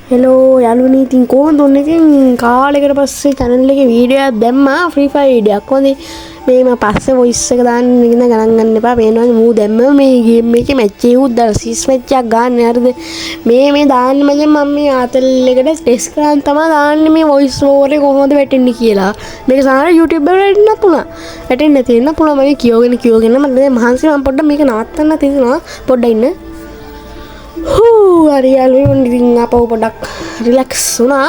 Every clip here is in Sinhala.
හෙලෝ යාළුවනේ ඉතින් කොහොමද ඔන්න ඉතින් කාලයකට පස්සේ channel එකේ වීඩියෝ එකක් දැම්මා free fire වීඩියෝ එකක්. හොඳේ මේ මම පස්සේ voice එක දාන්න ඉන්න ගණන් ගන්න එපා. පේනවනේ මූ දැම්මම මේ game එකේ match එකක් උද්දා sis match එකක් ගන්න හරිද. මේ දාන්න මම මේ ආතල් එකට test කරන් තමයි දාන්නේ මේ voice over එක කොහොමද වැටෙන්නේ කියලා. මේක සාමාන්‍ය YouTube වල වැටෙන්න පුළුවන්. වැටෙන්න තියෙන්න පුළුවන්. මම කියෝගෙන මම දැන් මහන්සි මම පොඩ්ඩක් මේක නවත්තන්න තියෙනවා. පොඩ්ඩක් ඉන්න. හරි යාළුවෝ ඉතින් අපව පොඩක් රිලැක්ස් වුණා.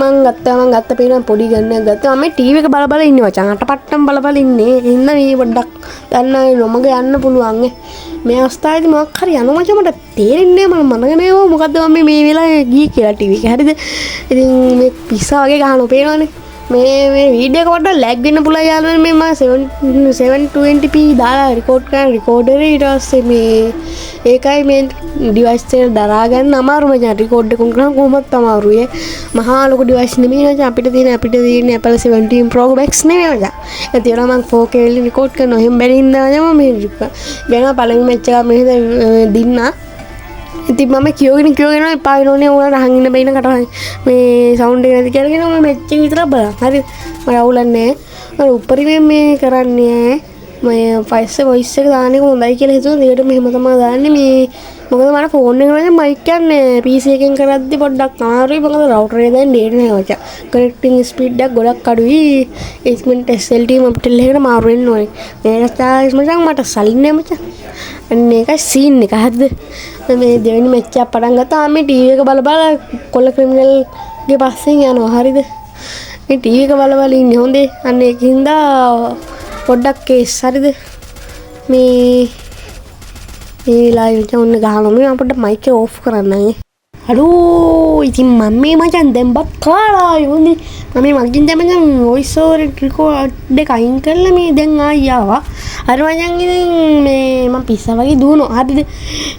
මං ගත්ත පේන පොඩි ගන්නක් ගත්තා. මම ටීවී එක බල ඉන්නේ මචං. අටපට්ටම් බල ඉන්නේ. ඉන්න මේ පොඩ්ඩක් දන්නයි නොමග යන්න පුළුවන් මේ අවස්ථාවේදී මොකක් හරි යනවා මචං මට තේරෙන්නේ නැහැ. මම මනගනේ මොකද්ද මම මේ වෙලාවේ ගියේ කියලා ටීවී එක. හරිද? ඉතින් මේ පිස්සා වගේ ගහනවා පේනවනේ. මේ වීඩියෝ එක පොඩ්ඩක් ලැග් වෙන්න පුළුවන් යාළුවනේ. මේ මම 720p දාලා රෙකෝඩ් කරන රෙකෝඩර් ඊට පස්සේ මේ ඒකයි මේ ඩිවයිස් එක දරා ගන්න අමාරු මචං. රෙකෝඩ් එකක් කරන කොහොමත් අමාරුයි. මහා ලොකු ඩිවයිස් නෙමෙයි මචං. අපිට තියෙන Apple 17 Pro Max නෙමෙයි මචං. ඒ තියලා මම 4K වලින් රෙකෝඩ් කරනවා. එහෙම බැරි ඉඳලා මම මේ වෙනවා පළවෙනි මැච් එක මෙහෙද දින්නා. ඉතින් මම කියෝගෙන එපා වෙනෝනේ උනාට අහන් ඉන්න බයින කට මේ සවුන්ඩ් එක නැති කියලා කියනවා. මම මැච් එක විතර බලන්න. හරි මම අවුලන්නේ නැහැ. මම උඩරින් මේ කරන්නේ මම ෆයිස් වොයිස් එක දාන්න එක හොඳයි කියලා හිතුවා. ඒකට මෙහෙම තමයි දාන්නේ. මේ මොකද මට ෆෝන් එක වලින් මයික් යන්නේ PC එකෙන් කරද්දි පොඩ්ඩක් අමාරුයි. මොකද රවුටර් එක දැන් දෙන්නේ නැහැ මචං. කනෙක්ටිං ස්පීඩ් එක ගොඩක් අඩුයි. ඒස්මෙන්ට් SLT මොබිටල් එකකට මාරු වෙන්න ඕනේ. මේක ස්ටාර්ස් මචං මට සලින්නේ මචං. අන්න ඒකයි සීන් එක. හරිද? මේ දෙවෙනි මැච් එක පටන් ගත්තා. මේ ටීවී එක බල කොල්ල ක්‍රිමිනල් ගේ පස්සෙන් යනවා. හරිද? මේ ටීවී එක බල ඉන්නේ හොඳේ. අන්න ඒකින්ද පොඩ්ඩක් කේස්. හරිද? මේ ලයිව් එක ඔන්න ගහනවා. මම පොඩ්ඩක් මයික් එක ඕෆ් කරන්නයි. අඩෝ ඉතින් මම මේ මචං දැන් බත් කාලා යෝනේ. මම මගින් දැන් මචං වොයිස් ඕවර් රෙකෝඩ් දෙක අයින් කරලා මේ දැන් ආයි ආවා. අර මචං ඉතින් මේ මම පිස්සා වගේ දුවනවා. හරිද?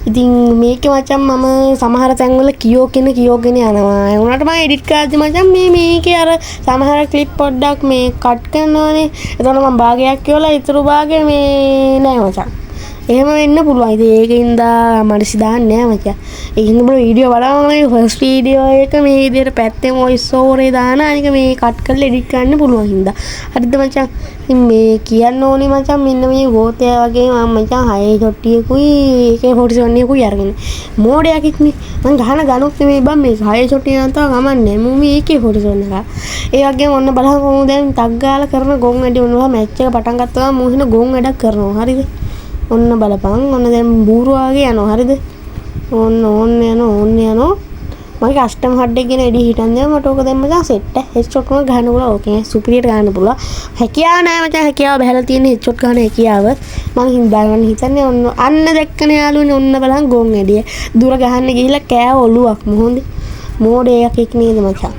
ඉතින් මේකේ මචං මම සමහර තැන්වල කියෝගෙන යනවා. ඒ වුණාට මම එඩිට් කරද්දි මචං මේකේ අර සමහර ක්ලිප් පොඩ්ඩක් මේ කට් කරනවානේ. එතකොට මම භාගයක් කියවලා ඊටු භාගය මේ නෑ මචං. එහෙම වෙන්න පුළුවන්. ඉතින් ඒකින්ද මනසි දාන්නේ නැහැ මචං. ඒකින්ද මම වීඩියෝ බලනවා ෆස්ට් වීඩියෝ එක මේ විදිහට පැත්තෙන් වොයිස් ඕවර් එක දාන අනික මේ කට් කරලා එඩිට් කරන්න පුළුවන් හින්දා. හරිද මචං? ඉතින් මේ කියන්න ඕනේ මචං මෙන්න මේ ගෝතය වගේ මම මචං 6 ෂොට්ටියකුයි AK47 එකකුයි අරගෙන. මෝඩයක් ඉක්නේ. මං ගනුත් නෙමෙයි බම් මේ 6 ෂොට්ටිය නැතව ගමන්නේ. මම මේ AK47 එක. ඒ වගේම ඔන්න බලන්න කොහොමද දැන් ටග් ගාලා කරන ගොන් වැඩි ඔන්නවා මැච් එක පටන් ගත්තා මම හින ගොන් වැඩක් කරනවා. හරිද? ඔන්න බලපන්. ඔන්න දැන් බූරු වගේ යනවා. හරිද? ඔන්න යනවා. මගේ කස්ටම් හඩ් එක ගෙන එඩි හිටන් දැන් මට ඕක දැම්ම මචං සෙට් හෙඩ්ෂොට් එක ගහන්න පුළුවන්. ඕකේ සුපිරියට ගහන්න පුළුවන්. හැකියාව නෑ මචං. හැකියාව බහැලා තියෙන හෙඩ්ෂොට් ගන්න හැකියාව. මං හින්දාගෙන හිතන්නේ ඔන්න අන්න දැක්කනේ යාළුවනේ. ඔන්න බලන් ගොන් එඩිය. දුර ගහන්න ගිහිල්ලා කෑ ඔලුවක් මොහොඳේ. මෝඩයක් එක් නේද මචං.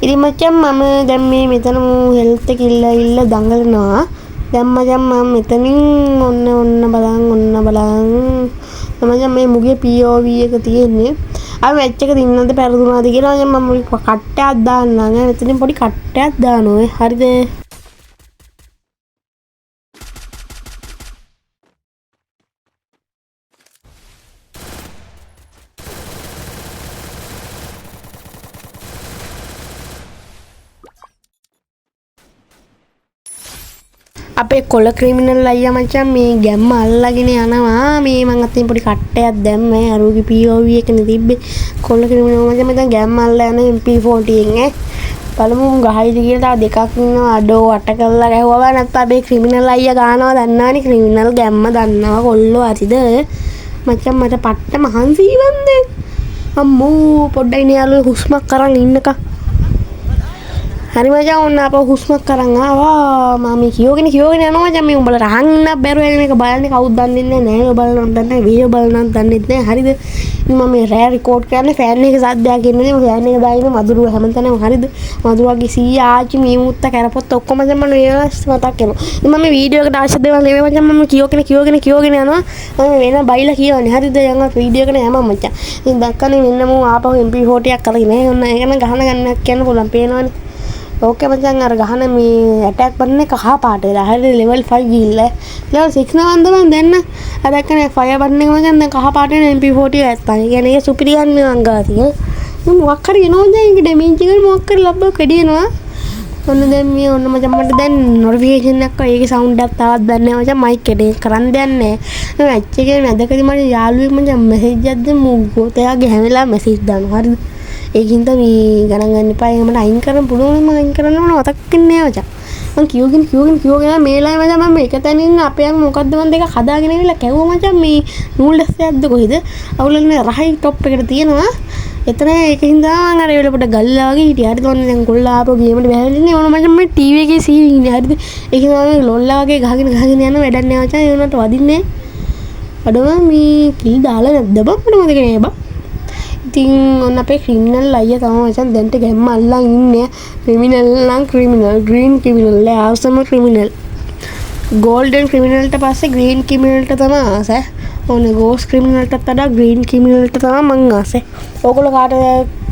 ඉතින් මචං මම දැන් මේ මෙතන හෙල්ත් එක ඉල්ල දඟලනවා. දැන් මචං මම මෙතනින් ඔන්න බලන් මචං මේ මුගේ POV එක තියෙන්නේ. අර මැච් එක දින්නද පෙරදුනාද කියලා මම කට්ටයක් දාන්නම්. මෙතනින් පොඩි කට්ටයක් දානවා. හරිද? අපේ කොළ ක්‍රිමිනල් අයියා මචං මේ ගැම්ම අල්ලගෙන යනවා. මේ මං අතින් පොඩි කට්ටයක් දැම්මේ. අරුගේ POV එකනේ තිබ්බේ. කොළ ක්‍රිමිනල් මචං මෙතන ගැම්ම අල්ලලා යන MP40 එකෙන් බලමු ගහයිද කියලා. තව දෙකක් ඉන්නවා. අඩෝ අට කළා ගැහුවා නැත්නම් අපේ ක්‍රිමිනල් අයියා ගන්නවා. දන්නවනේ ක්‍රිමිනල් ගැම්ම දන්නවා කොල්ලෝ හරිද? මචං මට පට්ට මහන්සි වන්දේ. අම්මෝ පොඩ්ඩයි නේ යාළුවෝ හුස්මක් කරන් ඉන්නකම්. හරි මචං ඔන්න අපව හුස්මක් කරන් ආවා. මම කියෝගෙන යනවා මචං. මේ උඹලා රහන්න බැරුව මේක බලන්නේ කවුද දන්නේ නැහැ. ඔය බලන්න දන්නේ වීඩියෝ බලන්න දන්නේ නැහැ. හරිද? මම මේ රෑ රෙකෝඩ් කරන්නේ ෆෑන් එක සද්දයක් එන්නේ. මම ෆෑන් එක දාගෙන මදුරුව හැමතැනම. හරිද? මදුරුවගේ සීයා ආච්චි මේ මුත්ත කරපොත් ඔක්කොම මචං මම ඒවස් මතක් වෙනවා. ඉතින් මම මේ වීඩියෝ එකට අවශ්‍ය දේවල් නෙමෙයි මචං. මම කියෝගෙන යනවා. මම වෙන බයිලා කියවන්නේ. හරිද? යනවා වීඩියෝ එකට යනවා මචං. ඉතින් දැක්කනේ මෙන්න මම ආපහු MP40 එකක් කරගෙන නෑ. ඔන්න ඒක නම් ගහන ගන්නක් කියන්න පුළුවන්. පේනවනේ. ඕකේ මචං අර ගහන මේ ඇටැක් බටන් එක කහ පාට වෙලා. හරියට level 5 ගිහිල්ලා level 6 නවන්ද මන් දැන්න. අර දැක්කනේ ෆයර් බටන් එක මචං දැන් කහ පාට වෙන MP40 ඇත්තා. ඒ කියන්නේ ඒක සුපිරියන් මේ මං ගාතිය. මොකක් හරි එනවා දැන් ඒක ඩැමේජ් එක මොකක් හරි ලබ්බ කැඩිනවා ඔන්න දැන් මේ ඔන්න මචං මට දැන් නොටිෆිකේෂන් එකක් ඒකේ සවුන්ඩ් එකක් තාවත් දැන් නැහැ මචං මයික් එකේ කරන් දෙයක් නැහැ මේ මැච් එකේ මැදකදී මට යාළුවෙක් මචං මෙසේජ් එකක් දැන් මූගොත් එයාගේ හැමලා මෙසේජ් දානවා හරිද ඒකින්ද මේ ගණන් ගන්න එපා ඒක මට අයින් කරන්න පුළුවන් මම අයින් කරන්න ඕන මතක් වෙන්නේ නැහැ මචං මම කියෝගෙන මේලා මචං මම එක තැනින් අපේ මොකද්ද මම දෙක හදාගෙන ඉවිල්ලා කැවුවා මචං මේ නූල් ඩ්‍රෙස් එකක්ද කොහෙද අවුලන්නේ රහයි টොප් එකට තියෙනවා එතන ඒකින්ද මම අර වෙලපොට ගල්ලා වගේ හිටියා හරිද ඔන්න දැන් කොල්ලා ආපහු ගේමට බැහැලින්නේ ඕන මචං මේ ටීවී එකේ සීන් ඉන්නේ හරිද ඒකින්ද මම ලොල්ලා වගේ ගහගෙන යන වැඩක් නෑ මචං ඒ උනට වදින්නේ අඩම මේ කිල් දාලා නැද්ද බං මට මතක නෑ බං ඉතින් ඔන්න අපේ ක්‍රිමිනල් අයියා තමයි මචං දැන්ට ගැම්ම අල්ලන් ඉන්නේ ක්‍රිමිනල් නම් ක්‍රිමිනල් ග්‍රීන් ක්‍රිමිනල් ආසම ක්‍රිමිනල් ගෝල්ඩන් ක්‍රිමිනල්ට පස්සේ ග්‍රීන් ක්‍රිමිනල්ට තමයි ආස ඕන ගෝස් ක්‍රිමිනල්ටත් වඩා ග්‍රීන් ක්‍රිමිනල්ට තමයි මං ආස ඕගොල්ලෝ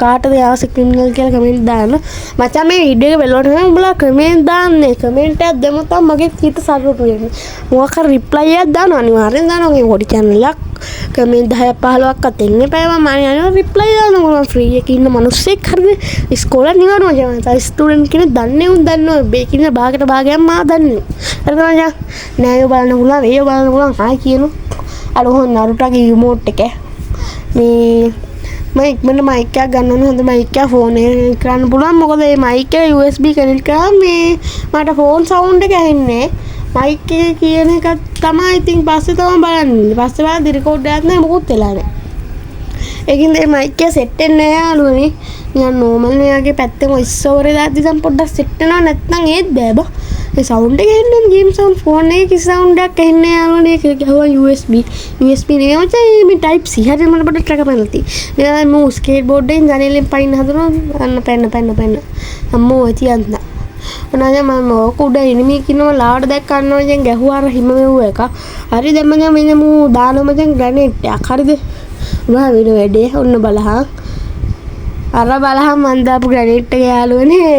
කාටද ආස ක්‍රිමිනල් කියලා කමෙන්ට් දාන්න මචං මේ වීඩියෝ එක බලවට නම් උඹලා කමෙන්ට් දාන්නේ කමෙන්ට් එකක් දෙමුත් තමයි මගේ හිත සතුටු වෙන්නේ මොකක් හරි රිප්ලයි එකක් දාන්න අනිවාර්යෙන් දානවා මේ පොඩි channel එකක් කමෙන්ට් 10ක් 15ක් අත එන්න එපා මම අනිවාර්යෙන් රිප්ලයි දානවා මම ෆ්‍රී එකේ ඉන්න මිනිස්සෙක් හරිද ඉස්කෝලේ නිකන් මචං ස්ටුඩන්ට් කෙනෙක් දන්නේ උන් දන්නවා බේකින භාගයට භාගයක් මා දන්නේ හරිද මචං නෑයෝ බලන්න පුළුවන් ඒයෝ බලන්න පුළුවන් ආයි කියනවා අර හොන් නරුටගේ රිමෝට් එක මේ මම ඉක්මනට මයික් එකක් ගන්න ඕනේ හොඳ මයික් එකක් ෆෝන් එකේ කරන්න පුළුවන් මොකද මේ මයික් එක USB කනෙක්ට් කරාම මේ මට ෆෝන් සවුන්ඩ් එක ඇහෙන්නේ මයික් එක කියන එක තමයි ඉතින් පස්සේ තමයි බලන්නේ පස්සේ බලද්දි රෙකෝඩ් එකක් නෑ මොකුත් වෙලා නෑ ඒකින්ද මේ මයික් එක සෙට් වෙන්නේ නෑ යාළුවනේ නිකන් නෝමල් මෙයාගේ පැත්තෙන් වොයිස් ඕවර් එක දාද්දි දැන් පොඩ්ඩක් සෙට් වෙනවා නැත්නම් ඒත් බෑ බා ඒ සවුන්ඩ් එක එන්නේ ගේම් සවුන්ඩ් ෆෝන් එකේ කිසි සවුන්ඩ් එකක් එන්නේ යාළුවනේ ඒක ගහුවා USB නේ මචං මේ type C හරියට මට පොඩ්ඩක් ට්‍රැක් කරන්න තියෙන්නේ මෙයා මූ ස්කේට් බෝඩ් එකෙන් ජනේලෙන් පයින් හදනවා අන්න පැන්න අම්මෝ තියන්න මොනවාද මම ඕක උඩ එනිමි කිනව ලාවට දැක් ගන්නවා දැන් ගැහුවා අර හිම මෙව්ව එක හරි දැන් මම මෙන්න මූ දානවා දැන් ග්‍රැනේඩ් එකක් හරිද උනා වෙන වැඩේ ඔන්න බලහන් අර බලහන් මන් දාපු ග්‍රැනේඩ් එක යාළුවනේ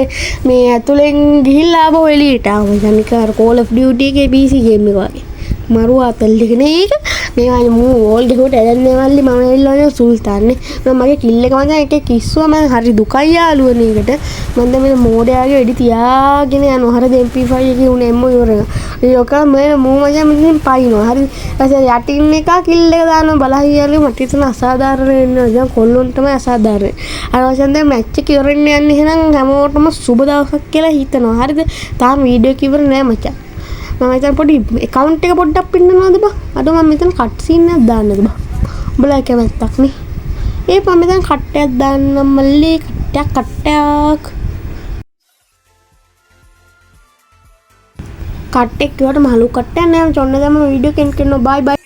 මේ ඇතුලෙන් ගිහිල්ලා ආපහු එළියට ආවා මචං නිකන් අර Call of Duty එකේ PC ගේම් එක වගේ මරු අතල් දෙක නේ ඒක මේ මූ වෝල් දෙකට ඇදන්නේ මල්ලි මම එල්ලන්නේ සුල්තාන්නේ මම මගේ කිල් එක මචං එකේ කිස්සුවා මම හරි දුකයි යාළුවනේ ඒකට මම දැන් මේ මෝඩයාගේ වෙඩි තියාගෙන යනවා හරිද MP5 එකේ උනේ එම්ම ඉවරන ඒක මම මූ මචං මෙතනින් පයින්නවා හරි ඊට යටින් එක කිල් එක දානවා බලහන් යාළුවෝ මට හිතන අසාධාරණ වෙනවා දැන් කොල්ලොන් තමයි අසාධාරණ අර වචන් දැන් මැච් එක ඉවරෙන්න යන්නේ එහෙනම් හැමෝටම සුබ දවසක් කියලා හිතනවා හරිද තාම වීඩියෝ එක ඉවර නෑ මචං මම හිතන පොඩි account එක පොඩ්ඩක් පින්නනවාද බා අද මම මෙතන කට් සීන් එකක් දාන්නද බා උඹලා කැමැත්තක් නේ ඒ මම මෙතන කට්ටයක් දාන්නම් මල්ලි කට්ටයක් කට්ටෙක් කියවට මහලු කට්ටයක් නෑ චොන්න දැම්ම වීඩියෝ කෙන් කරනවා බයි බයි